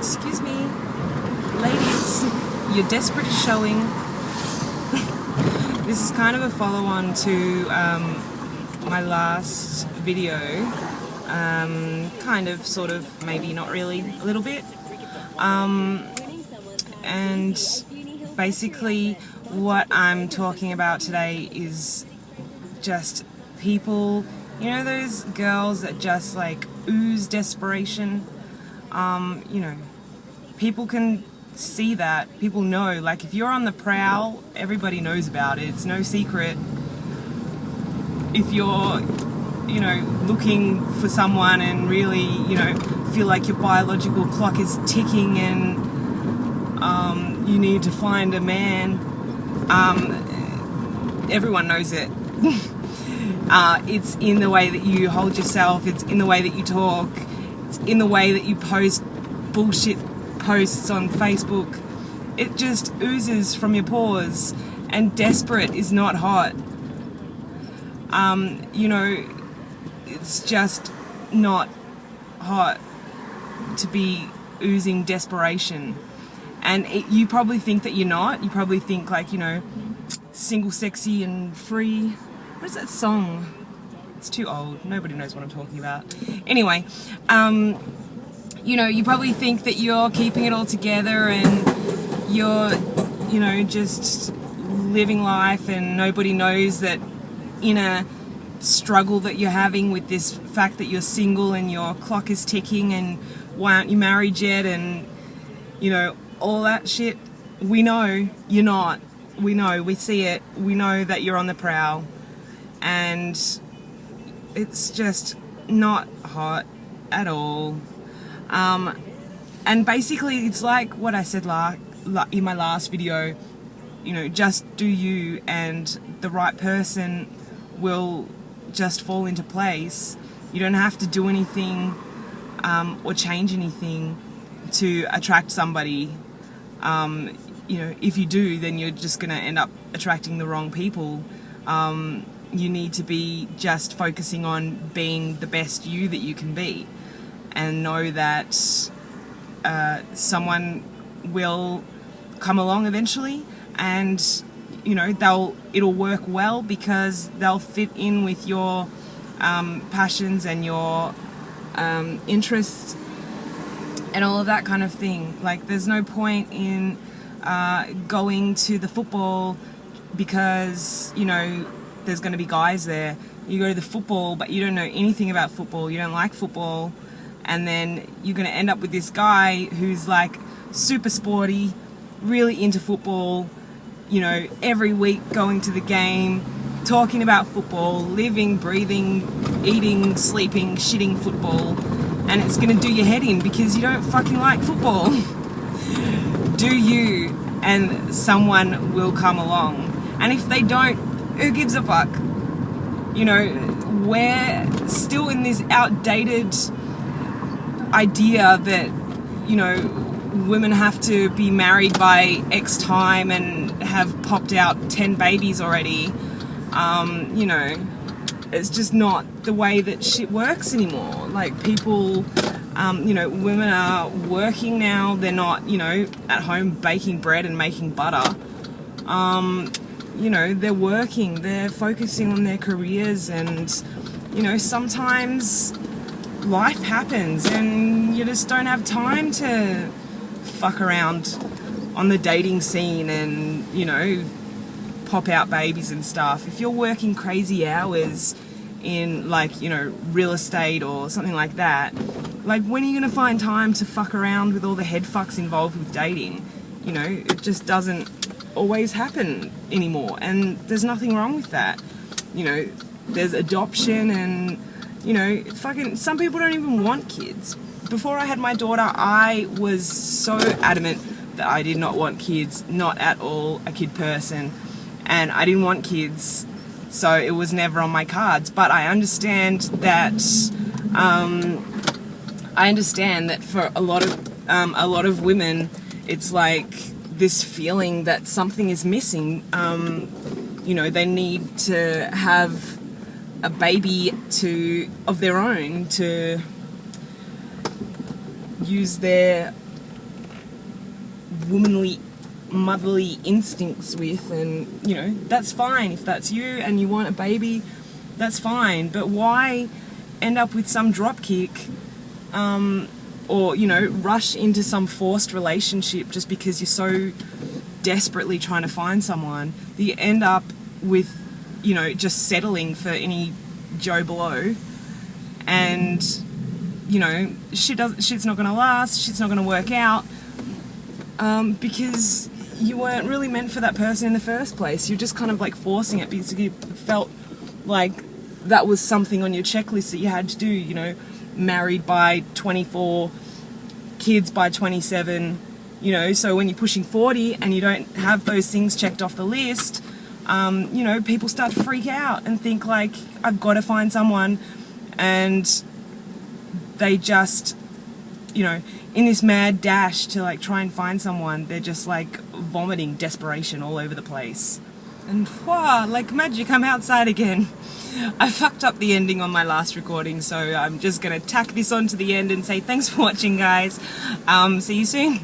Excuse me, ladies, your Desperate is showing. This is kind of a follow-on to my last video. Kind of, sort of, maybe not really, a little bit. And basically what I'm talking about today is just people, you know, those girls that just like ooze desperation. You know, people can see that, people know, like if you're on the prowl, everybody knows about it, it's no secret. If you're, you know, looking for someone and really, you know, feel like your biological clock is ticking and you need to find a man, everyone knows it. It's in the way that you hold yourself, it's in the way that you talk, it's in the way that you post bullshit posts on Facebook. It just oozes from your pores, and desperate is not hot. You know, it's just not hot to be oozing desperation. And you probably think that you're not. You probably think like, you know, single, sexy and free. What is that song? It's too old. Nobody knows what I'm talking about. Anyway, you know, you probably think that you're keeping it all together and you're, you know, just living life and nobody knows that inner struggle that you're having with this fact that you're single and your clock is ticking and why aren't you married yet, and, you know, all that shit. We know you're not. We know, we see it. We know that you're on the prowl. And it's just not hot at all. And basically it's like what I said in my last video, you know, just do you and the right person will just fall into place. You don't have to do anything or change anything to attract somebody. You know, if you do, then you're just going to end up attracting the wrong people. You need to be just focusing on being the best you that you can be, and know that someone will come along eventually, and you know it'll work well because they'll fit in with your passions and your interests and all of that kind of thing. Like, there's no point in going to the football because, you know, there's going to be guys there. You go to the football but you don't know anything about football, you don't like football, and then you're going to end up with this guy who's like super sporty, really into football, you know, every week going to the game, talking about football, living, breathing, eating, sleeping, shitting football, and it's going to do your head in because you don't fucking like football. Do you, and someone will come along. And if they don't, who gives a fuck? You know, we're still in this outdated idea that, you know, women have to be married by X time and have popped out 10 babies already. You know, it's just not the way that shit works anymore. Like, people, you know, women are working now. They're not, you know, at home baking bread and making butter. You know, they're working, they're focusing on their careers, and, you know, sometimes life happens and you just don't have time to fuck around on the dating scene and, you know, pop out babies and stuff. If you're working crazy hours in, like, you know, real estate or something like that, like, when are you going to find time to fuck around with all the head fucks involved with dating? You know, it just doesn't always happen anymore, and there's nothing wrong with that. You know, there's adoption, and, you know, fucking some people don't even want kids. Before I had my daughter, I was so adamant that I did not want kids, not at all a kid person, and I didn't want kids, so it was never on my cards. But I understand that for a lot of women, it's like this feeling that something is missing. You know, they need to have a baby of their own to use their womanly, motherly instincts with, and you know, that's fine. If that's you and you want a baby, that's fine. But why end up with some dropkick, or you know, rush into some forced relationship just because you're so desperately trying to find someone that you end up with, you know, just settling for any Joe Blow, and you know, shit's not gonna last, shit's not gonna work out, because you weren't really meant for that person in the first place. You're just kind of like forcing it because you felt like that was something on your checklist that you had to do, you know, married by 24, kids by 27, you know, so when you're pushing 40 and you don't have those things checked off the list, you know, people start to freak out and think like, I've got to find someone, and they just, you know, in this mad dash to like try and find someone, they're just like vomiting desperation all over the place. And wow, like magic, I'm outside again. I fucked up the ending on my last recording, so I'm just gonna tack this on to the end and say thanks for watching, guys. See you soon.